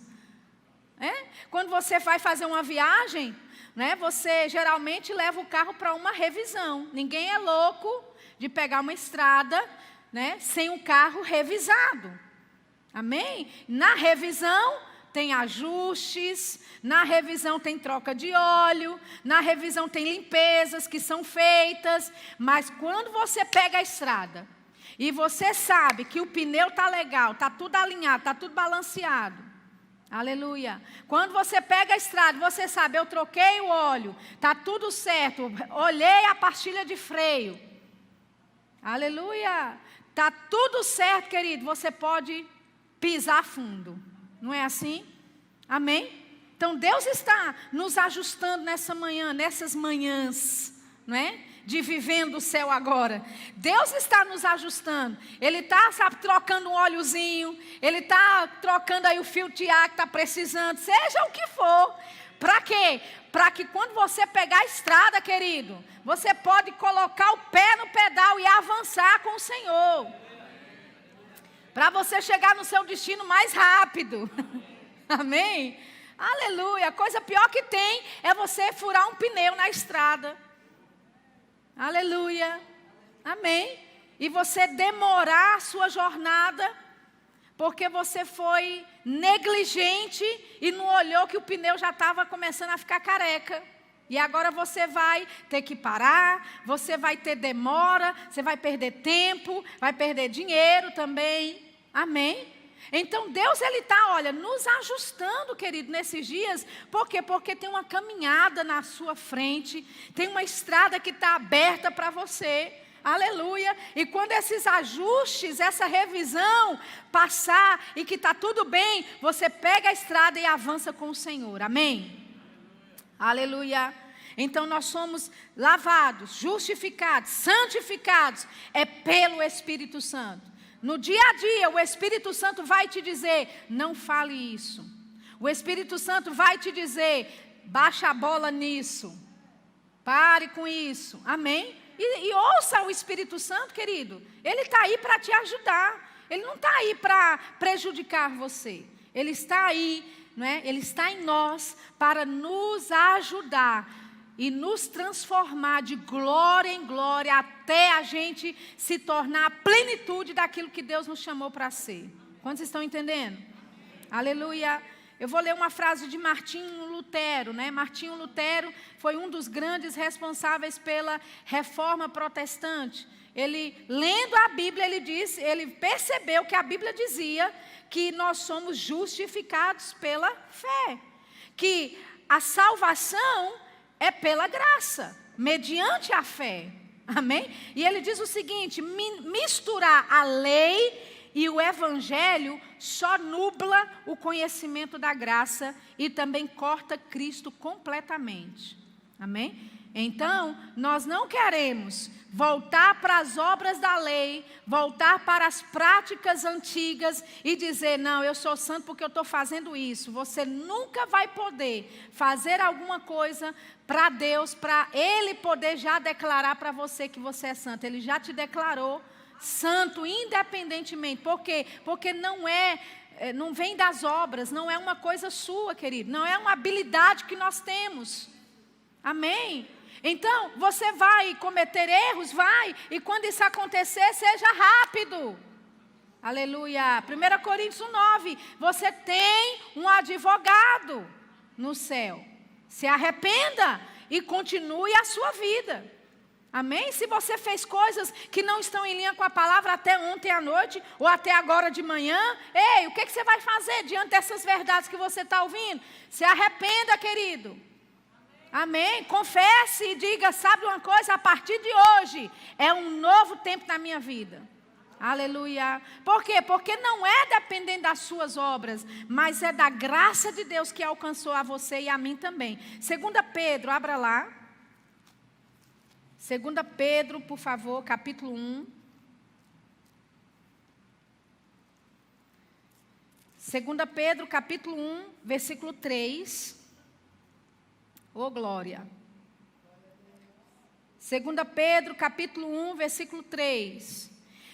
Quando você vai fazer uma viagem, né, você geralmente leva o carro para uma revisão. Ninguém é louco de pegar uma estrada, né, sem o carro revisado. Amém? Na revisão tem ajustes, na revisão tem troca de óleo, na revisão tem limpezas que são feitas, mas quando você pega a estrada e você sabe que o pneu está legal, está tudo alinhado, está tudo balanceado, aleluia. Quando você pega a estrada, você sabe, eu troquei o óleo, está tudo certo, olhei a pastilha de freio, aleluia, está tudo certo, querido, você pode pisar fundo, não é assim? Amém? Então Deus está nos ajustando nessa manhã, nessas manhãs, não é? De vivendo o céu agora. Deus está nos ajustando. Ele está, sabe, trocando um óleozinho, Ele está trocando aí o fio de ar que está precisando, seja o que for. Para quê? Para que quando você pegar a estrada, querido, você pode colocar o pé no pedal e avançar com o Senhor. Para você chegar no seu destino mais rápido. Amém? Aleluia. A coisa pior que tem é você furar um pneu na estrada. Aleluia. Amém? E você demorar a sua jornada porque você foi negligente e não olhou que o pneu já estava começando a ficar careca. E agora você vai ter que parar, você vai ter demora, você vai perder tempo, vai perder dinheiro também. Amém? Então Deus, Ele está, olha, nos ajustando, querido, nesses dias. Por quê? Porque tem uma caminhada na sua frente, tem uma estrada que está aberta para você. Aleluia. E quando esses ajustes, essa revisão passar e que está tudo bem, você pega a estrada e avança com o Senhor. Amém? Aleluia. Então nós somos lavados, justificados, santificados, é pelo Espírito Santo. No dia a dia o Espírito Santo vai te dizer, não fale isso. O Espírito Santo vai te dizer, baixa a bola nisso, pare com isso. Amém? E ouça o Espírito Santo, querido. Ele está aí para te ajudar. Ele não está aí para prejudicar você. Ele está aí, não é? Ele está em nós para nos ajudar e nos transformar de glória em glória até a gente se tornar a plenitude daquilo que Deus nos chamou para ser. Quantos estão entendendo? Aleluia. Eu vou ler uma frase de Martinho Lutero, né? Martinho Lutero foi um dos grandes responsáveis pela reforma protestante. Ele, lendo a Bíblia, ele percebeu que a Bíblia dizia que nós somos justificados pela fé, que a salvação é pela graça, mediante a fé. Amém? E ele diz o seguinte, misturar a lei e o evangelho só nubla o conhecimento da graça e também corta Cristo completamente. Amém? Então, nós não queremos voltar para as obras da lei, voltar para as práticas antigas e dizer, não, eu sou santo porque eu estou fazendo isso. Você nunca vai poder fazer alguma coisa para Deus, para Ele poder já declarar para você que você é santo. Ele já te declarou santo independentemente. Por quê? Porque não vem das obras, não é uma coisa sua, querido. Não é uma habilidade que nós temos. Amém? Então, você vai cometer erros, vai. E quando isso acontecer, seja rápido. Aleluia. 1 Coríntios 9. Você tem um advogado no céu. Se arrependa e continue a sua vida. Amém? Se você fez coisas que não estão em linha com a palavra até ontem à noite ou até agora de manhã, ei, o que você vai fazer diante dessas verdades que você está ouvindo? Se arrependa, querido. Amém? Confesse e diga, sabe uma coisa? A partir de hoje é um novo tempo na minha vida. Aleluia. Por quê? Porque não é dependendo das suas obras, mas é da graça de Deus que alcançou a você e a mim também. 2 Pedro, abra lá. 2 Pedro, por favor, capítulo 1. 2 Pedro, capítulo 1, versículo 3. Oh, glória. 2 Pedro, capítulo 1, versículo 3.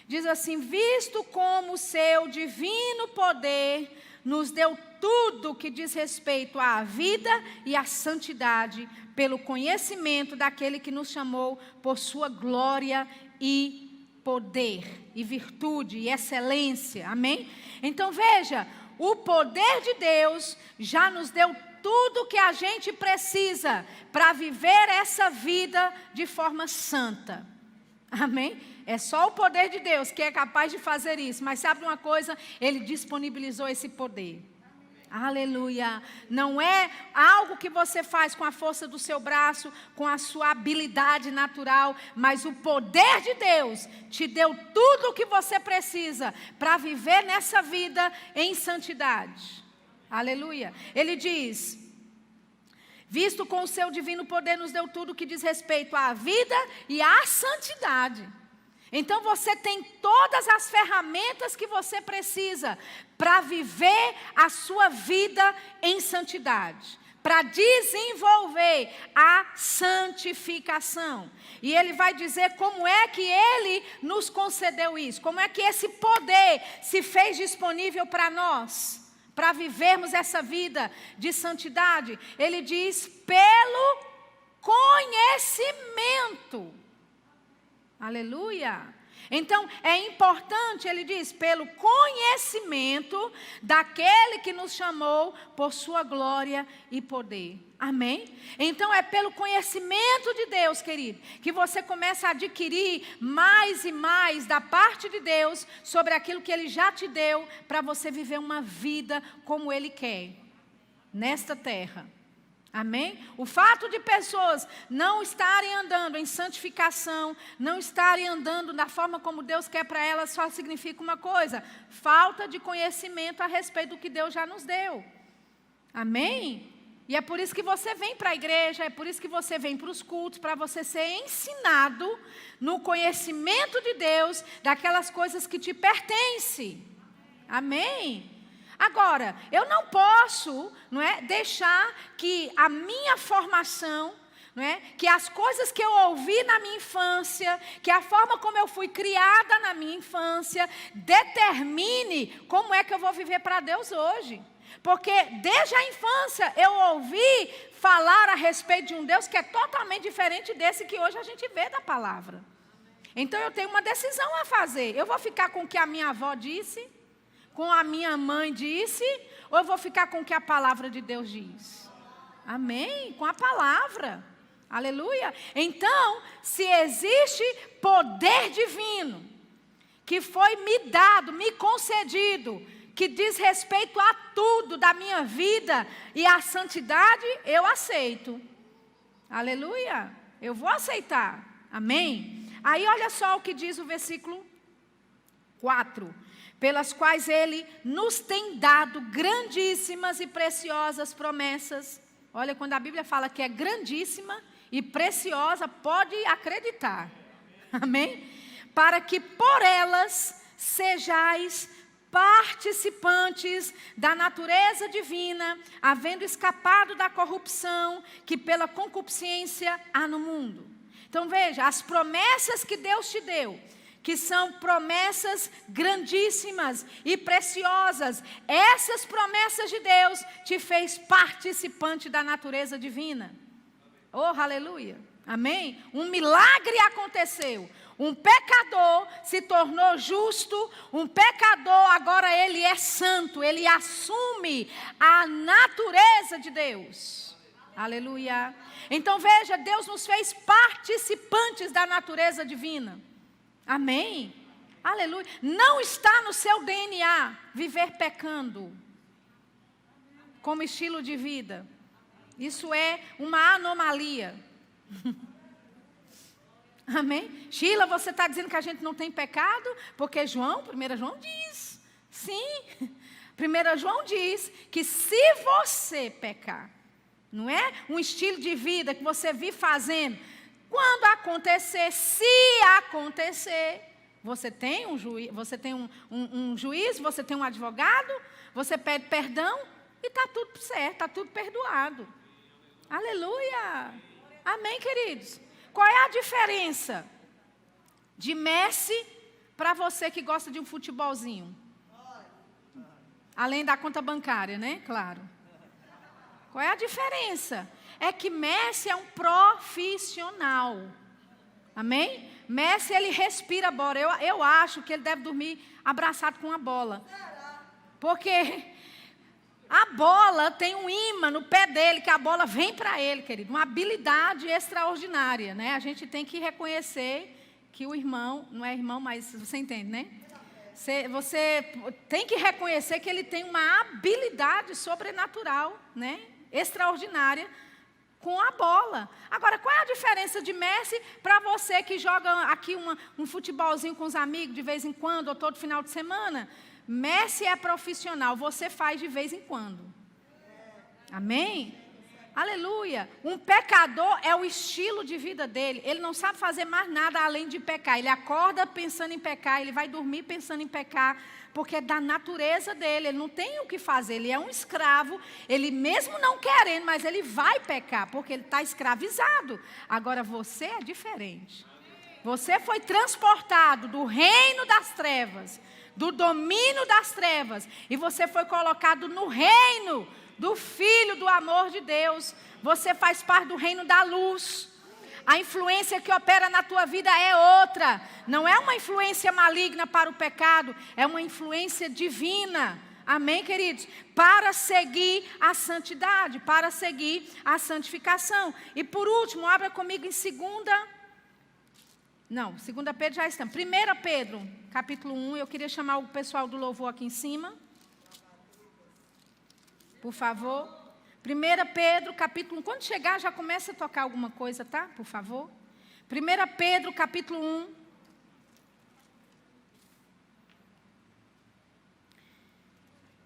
Diz assim, visto como o seu divino poder nos deu tudo que diz respeito à vida e à santidade, pelo conhecimento daquele que nos chamou por sua glória e poder, e virtude, e excelência. Amém? Então veja, o poder de Deus já nos deu tudo que a gente precisa para viver essa vida de forma santa. Amém? É só o poder de Deus que é capaz de fazer isso. Mas sabe uma coisa? Ele disponibilizou esse poder. Aleluia. Não é algo que você faz com a força do seu braço, com a sua habilidade natural, mas o poder de Deus te deu tudo o que você precisa para viver nessa vida em santidade. Aleluia. Ele diz, visto com o seu divino poder nos deu tudo que diz respeito à vida e à santidade. Então você tem todas as ferramentas que você precisa para viver a sua vida em santidade, para desenvolver a santificação. E ele vai dizer como é que ele nos concedeu isso, como é que esse poder se fez disponível para nós, para vivermos essa vida de santidade. Ele diz, pelo conhecimento. Aleluia. Então, é importante, ele diz, pelo conhecimento daquele que nos chamou por sua glória e poder. Amém? Então, é pelo conhecimento de Deus, querido, que você começa a adquirir mais e mais da parte de Deus sobre aquilo que Ele já te deu para você viver uma vida como Ele quer, nesta terra. Amém? O fato de pessoas não estarem andando em santificação, não estarem andando da forma como Deus quer para elas, só significa uma coisa: falta de conhecimento a respeito do que Deus já nos deu. Amém? E é por isso que você vem para a igreja, é por isso que você vem para os cultos, para você ser ensinado no conhecimento de Deus, daquelas coisas que te pertencem. Amém? Agora, eu não posso, deixar que a minha formação, que as coisas que eu ouvi na minha infância, que a forma como eu fui criada na minha infância, determine como é que eu vou viver para Deus hoje. Porque desde a infância eu ouvi falar a respeito de um Deus que é totalmente diferente desse que hoje a gente vê da palavra. Então eu tenho uma decisão a fazer. Eu vou ficar com o que a minha avó disse, com a minha mãe disse, ou eu vou ficar com o que a palavra de Deus diz? Amém? Com a palavra. Aleluia. Então, se existe poder divino que foi me dado, me concedido, que diz respeito a tudo da minha vida e a santidade, eu aceito. Aleluia. Eu vou aceitar. Amém? Aí olha só o que diz o versículo 4. Pelas quais Ele nos tem dado grandíssimas e preciosas promessas. Olha, quando a Bíblia fala que é grandíssima e preciosa, pode acreditar. Amém? Para que por elas sejais participantes da natureza divina, havendo escapado da corrupção que pela concupiscência há no mundo. Então veja, as promessas que Deus te deu, que são promessas grandíssimas e preciosas. Essas promessas de Deus te fez participante da natureza divina. Oh, aleluia. Amém? Um milagre aconteceu. Um pecador se tornou justo. Um pecador agora ele é santo. Ele assume a natureza de Deus. Aleluia. Então veja, Deus nos fez participantes da natureza divina. Amém? Aleluia. Não está no seu DNA viver pecando como estilo de vida. Isso é uma anomalia. Amém? Sheila, você está dizendo que a gente não tem pecado? Porque 1 João diz. Sim. 1 João diz que se você pecar, não é um estilo de vida que você vive fazendo, quando acontecer, se acontecer, você tem um juiz, você tem um advogado, você pede perdão e está tudo certo, está tudo perdoado. Aleluia! Amém, queridos? Qual é a diferença de Messi para você que gosta de um futebolzinho? Além da conta bancária, né? Claro. Qual é a diferença? É que Messi é um profissional. Amém? Messi, ele respira a bola. Eu acho que ele deve dormir abraçado com a bola. Porque a bola tem um imã no pé dele, que a bola vem para ele, querido. Uma habilidade extraordinária, né? A gente tem que reconhecer que o irmão, não é irmão, mas você entende, né? Você tem que reconhecer que ele tem uma habilidade sobrenatural, né? Extraordinária, com a bola. Agora, qual é a diferença de Messi para você que joga aqui um futebolzinho com os amigos de vez em quando, ou todo final de semana? Messi é profissional, você faz de vez em quando. Amém? Aleluia. Um pecador é o estilo de vida dele. Ele não sabe fazer mais nada além de pecar. Ele acorda pensando em pecar, ele vai dormir pensando em pecar, porque é da natureza dele. Ele não tem o que fazer, ele é um escravo. Ele mesmo não querendo, mas ele vai pecar, porque ele está escravizado. Agora você é diferente. Você foi transportado do reino das trevas, do domínio das trevas, e você foi colocado no reino do Filho do amor de Deus. Você faz parte do reino da luz. A influência que opera na tua vida é outra. Não é uma influência maligna para o pecado, é uma influência divina. Amém, queridos? Para seguir a santidade, para seguir a santificação. E por último, abra comigo em 2 Pedro já estamos. 1 Pedro, capítulo 1. Eu queria chamar o pessoal do louvor aqui em cima. Por favor. 1 Pedro, capítulo 1. Quando chegar, já começa a tocar alguma coisa, tá? Por favor. 1 Pedro, capítulo 1.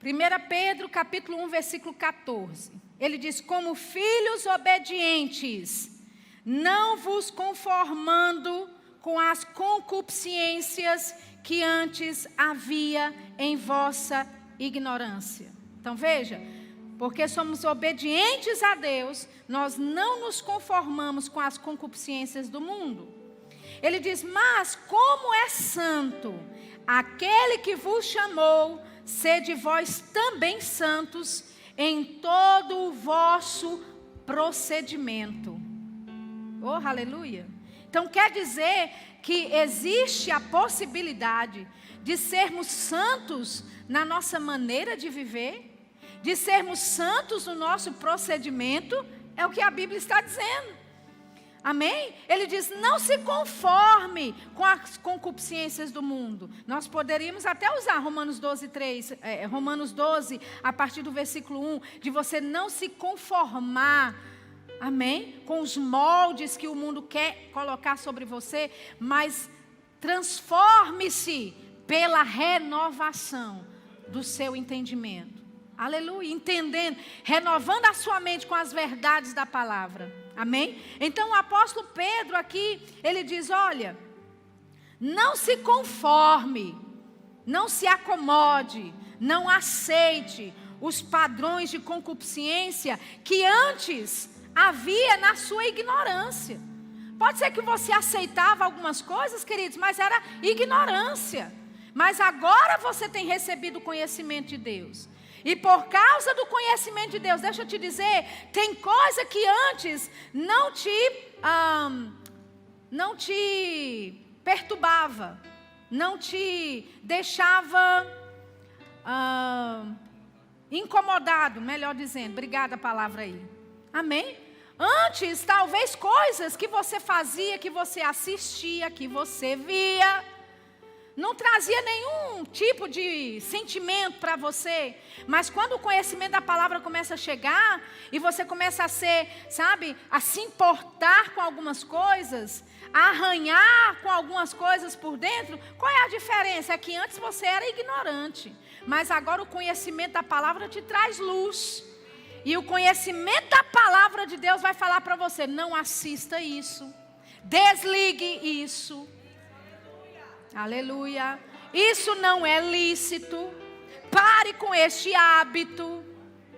1 Pedro, capítulo 1, versículo 14. Ele diz: como filhos obedientes, não vos conformando com as concupiscências que antes havia em vossa ignorância. Então veja, porque somos obedientes a Deus, nós não nos conformamos com as concupiscências do mundo. Ele diz: mas como é santo aquele que vos chamou, sede vós também santos em todo o vosso procedimento. Oh, aleluia! Então quer dizer que existe a possibilidade de sermos santos na nossa maneira de viver, de sermos santos no nosso procedimento, é o que a Bíblia está dizendo. Amém? Ele diz: não se conforme com as concupiscências do mundo. Nós poderíamos até usar Romanos 12, a partir do versículo 1, de você não se conformar, amém, com os moldes que o mundo quer colocar sobre você, mas transforme-se pela renovação do seu entendimento. Aleluia, entendendo, renovando a sua mente com as verdades da palavra. Amém? Então o apóstolo Pedro aqui, ele diz: olha, não se conforme, não se acomode, não aceite os padrões de concupiscência que antes havia na sua ignorância. Pode ser que você aceitava algumas coisas, queridos, mas era ignorância. Mas agora você tem recebido o conhecimento de Deus. E por causa do conhecimento de Deus, deixa eu te dizer, tem coisa que antes não te perturbava, não te deixava incomodado, melhor dizendo. Obrigada a palavra aí. Amém? Antes, talvez coisas que você fazia, que você assistia, que você via, não trazia nenhum tipo de sentimento para você. Mas quando o conhecimento da palavra começa a chegar, e você começa a ser, sabe, a se importar com algumas coisas, a arranhar com algumas coisas por dentro, qual é a diferença? É que antes você era ignorante, mas agora o conhecimento da palavra te traz luz. E o conhecimento da palavra de Deus vai falar para você: não assista isso, desligue isso. Aleluia. Isso não é lícito. Pare com este hábito.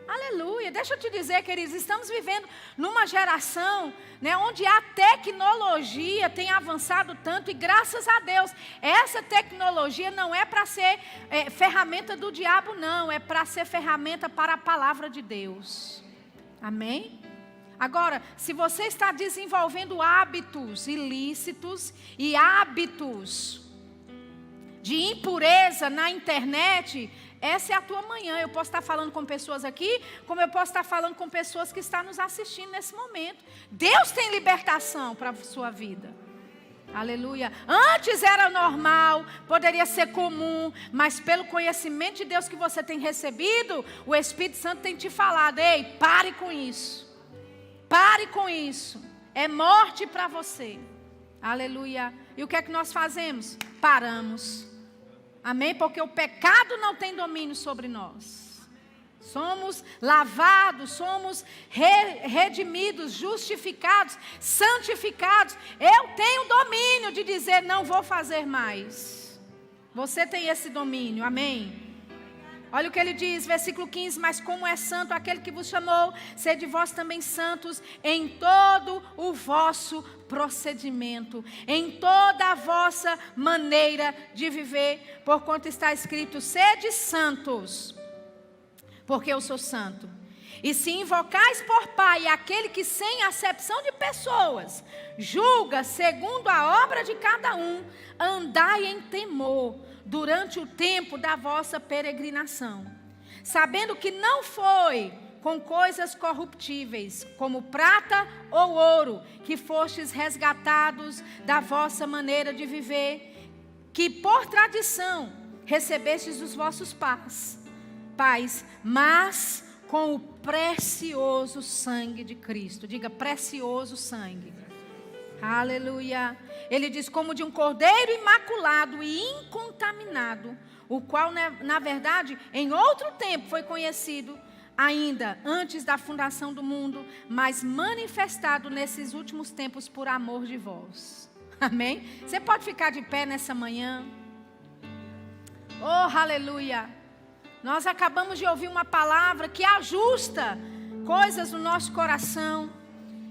Aleluia. Deixa eu te dizer, queridos, estamos vivendo numa geração, né, onde a tecnologia tem avançado tanto, e graças a Deus, essa tecnologia não é para ser ferramenta do diabo, não. É para ser ferramenta para a palavra de Deus. Amém? Agora, se você está desenvolvendo hábitos ilícitos e hábitos de impureza na internet, essa é a tua manhã. Eu posso estar falando com pessoas aqui, como eu posso estar falando com pessoas que estão nos assistindo nesse momento. Deus tem libertação para a sua vida. Aleluia. Antes era normal, poderia ser comum, mas pelo conhecimento de Deus que você tem recebido, o Espírito Santo tem te falado: ei, pare com isso. Pare com isso. É morte para você. Aleluia. E o que é que nós fazemos? Paramos. Amém? Porque o pecado não tem domínio sobre nós. Somos lavados, somos redimidos, justificados, santificados. Eu tenho domínio de dizer: não vou fazer mais. Você tem esse domínio, amém? Olha o que ele diz, versículo 15: mas como é santo aquele que vos chamou, sede vós também santos em todo o vosso procedimento, em toda a vossa maneira de viver, porquanto está escrito: sede santos, porque eu sou santo. E se invocais por Pai aquele que sem acepção de pessoas julga segundo a obra de cada um, andai em temor durante o tempo da vossa peregrinação, sabendo que não foi com coisas corruptíveis, como prata ou ouro, que fostes resgatados da vossa maneira de viver, que por tradição recebestes dos vossos pais, mas com o precioso sangue de Cristo. Diga, precioso sangue. Aleluia. Ele diz, como de um cordeiro imaculado e incontaminado, o qual, na verdade, em outro tempo foi conhecido, ainda antes da fundação do mundo, mas manifestado nesses últimos tempos por amor de vós. Amém? Você pode ficar de pé nessa manhã? Oh, aleluia. Nós acabamos de ouvir uma palavra que ajusta coisas no nosso coração,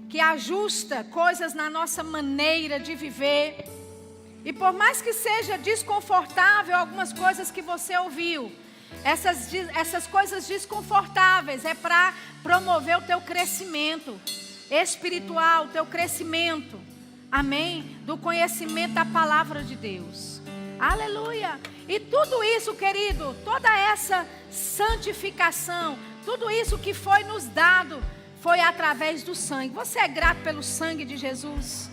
que ajusta coisas na nossa maneira de viver. E por mais que seja desconfortável algumas coisas que você ouviu, essas coisas desconfortáveis é para promover o teu crescimento espiritual, o teu crescimento, amém? Do conhecimento da palavra de Deus. Aleluia. E tudo isso, querido, toda essa santificação, tudo isso que foi nos dado, foi através do sangue. Você é grato pelo sangue de Jesus,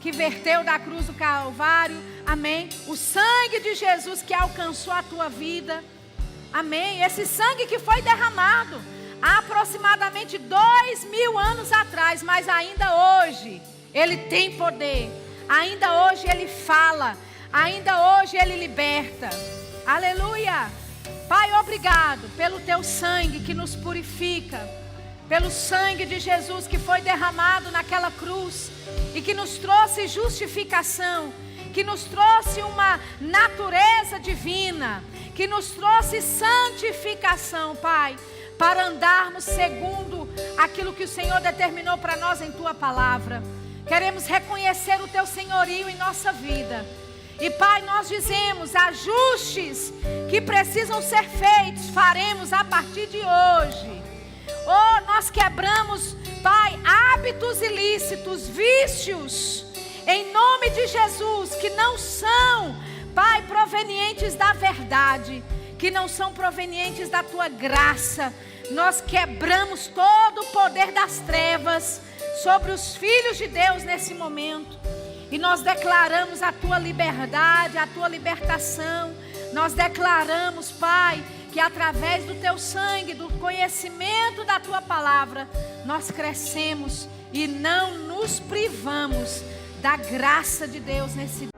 que verteu da cruz do Calvário, amém? O sangue de Jesus que alcançou a tua vida, amém? Esse sangue que foi derramado há aproximadamente 2000 anos atrás, mas ainda hoje ele tem poder, ainda hoje ele fala, ainda hoje ele liberta. Aleluia. Pai, obrigado pelo teu sangue que nos purifica, pelo sangue de Jesus que foi derramado naquela cruz e que nos trouxe justificação, que nos trouxe uma natureza divina, que nos trouxe santificação, Pai, para andarmos segundo aquilo que o Senhor determinou para nós em tua palavra. Queremos reconhecer o teu senhorio em nossa vida. E Pai, nós dizemos, ajustes que precisam ser feitos, faremos a partir de hoje. Oh, nós quebramos, Pai, hábitos ilícitos, vícios, em nome de Jesus, que não são, Pai, provenientes da verdade, que não são provenientes da tua graça. Nós quebramos todo o poder das trevas sobre os filhos de Deus nesse momento. E nós declaramos a tua liberdade, a tua libertação. Nós declaramos, Pai, que através do teu sangue, do conhecimento da tua palavra, nós crescemos e não nos privamos da graça de Deus nesse dia.